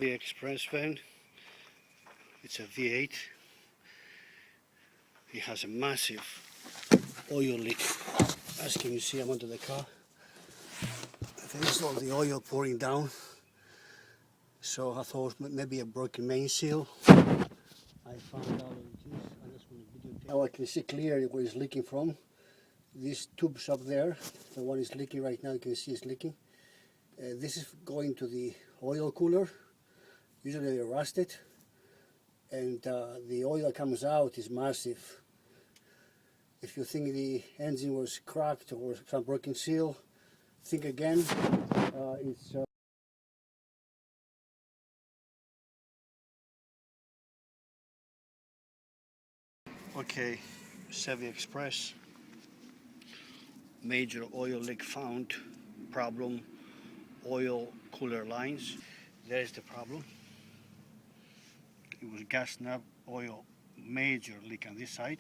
Chevy Express van. It's a V8. It has a massive oil leak. As you can see, I'm under the car. There's all the oil pouring down. So I thought maybe a broken main seal. I found out it is. I just want to videotape. Now I can see clearly where it's leaking from. These tubes up there, the one is leaking right now. You can see it's leaking. This is going to the oil cooler. Usually they're rusted, and the oil that comes out is massive. If you think the engine was cracked or some broken seal, think again. It's okay. Chevy Express, major oil leak found. Problem, oil cooler lines. There's the problem. It was gas nut oil, major leak on this side.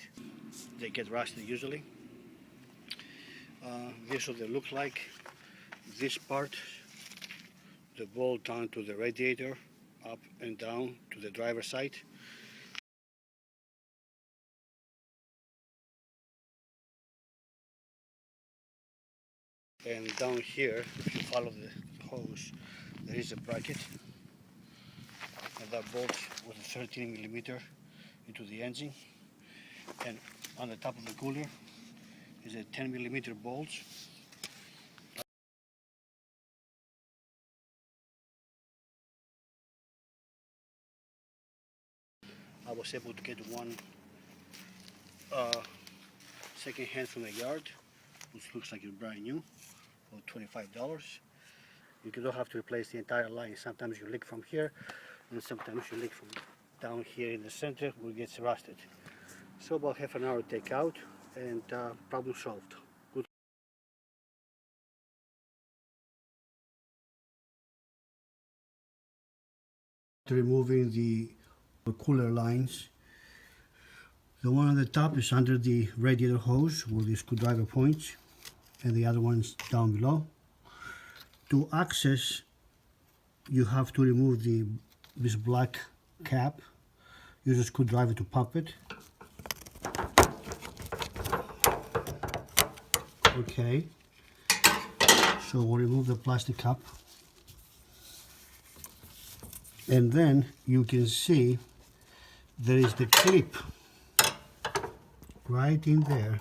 They get rusted usually. This is what they look like. This part, the bolt down to the radiator, up and down to the driver's side. And down here, if you follow the hose, there is a bracket, and that bolt was a 13mm into the engine, and on the top of the cooler is a 10mm bolt. I was able to get one second hand from the yard, which looks like it's brand new, for $25. You don't have to replace the entire line. Sometimes you leak from here, and sometimes you leak from down here in the center where it gets rusted. So about half an hour to take out, and problem solved. Good. Removing the cooler lines. The one on the top is under the radiator hose with the screwdriver points, and the other one's down below. To access, you have to remove this black cap. Use a screwdriver to pump it. Okay, so we'll remove the plastic cap, and then you can see there is the clip right in there.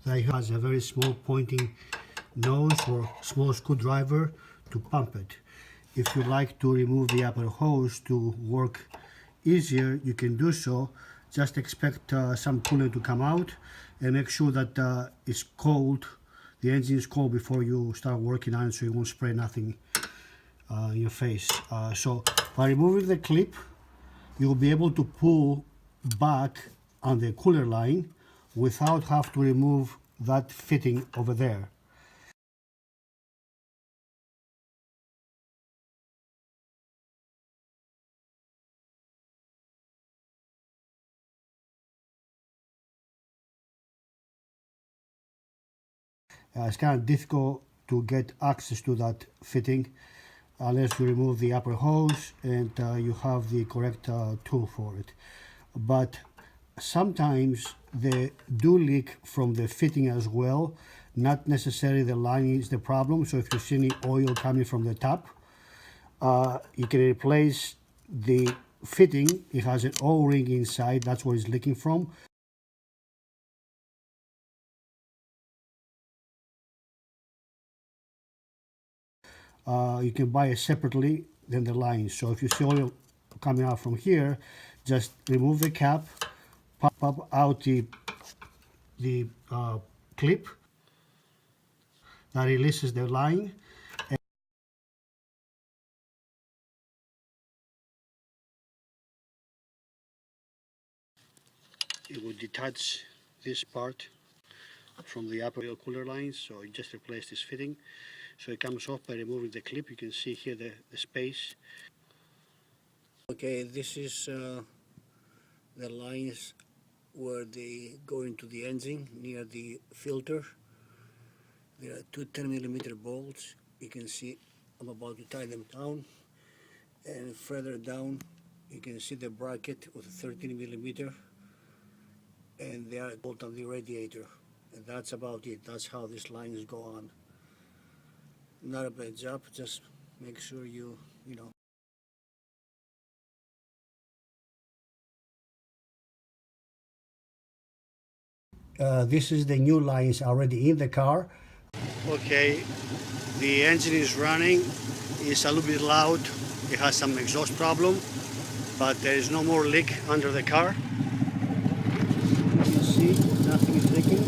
That has a very small pointing nose or small screwdriver to pump it. If you like to remove the upper hose to work easier, you can do so. Just expect some coolant to come out, and make sure that it's cold. The engine is cold before you start working on it, so you won't spray nothing in your face. So by removing the clip, you will be able to pull back on the cooler line without have to remove that fitting over there. It's kind of difficult to get access to that fitting unless you remove the upper hose and you have the correct tool for it. But sometimes they do leak from the fitting as well. Not necessarily the line is the problem. So if you see any oil coming from the top, you can replace the fitting. It has an O-ring inside. That's where it's leaking from. You can buy it separately than the line. So if you see oil coming out from here, just remove the cap, pop out the clip that releases the line. It will detach this part from the upper oil cooler line, so I just replaced this fitting. So it comes off by removing the clip. You can see here the space. Okay, this is the lines where they go into the engine near the filter. There are two 10mm bolts. You can see I'm about to tie them down, and further down you can see the bracket with 13mm, and they are bolt on the radiator, and that's about it. That's how these lines go on. Not a bad job, just make sure you know. This is the new lines already in the car. Okay, the engine is running. It's a little bit loud. It has some exhaust problem, but there is no more leak under the car. You see, nothing is leaking.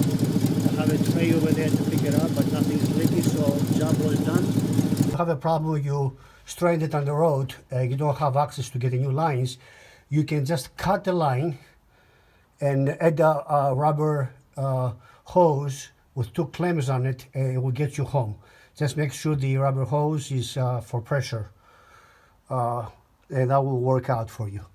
I have a tray over there to pick it up, but nothing is leaking, so job was done. If you have a problem, you stranded on the road, you don't have access to get new lines, you can just cut the line and add a rubber hose with two clamps on it, and it will get you home. Just make sure the rubber hose is for pressure, and that will work out for you.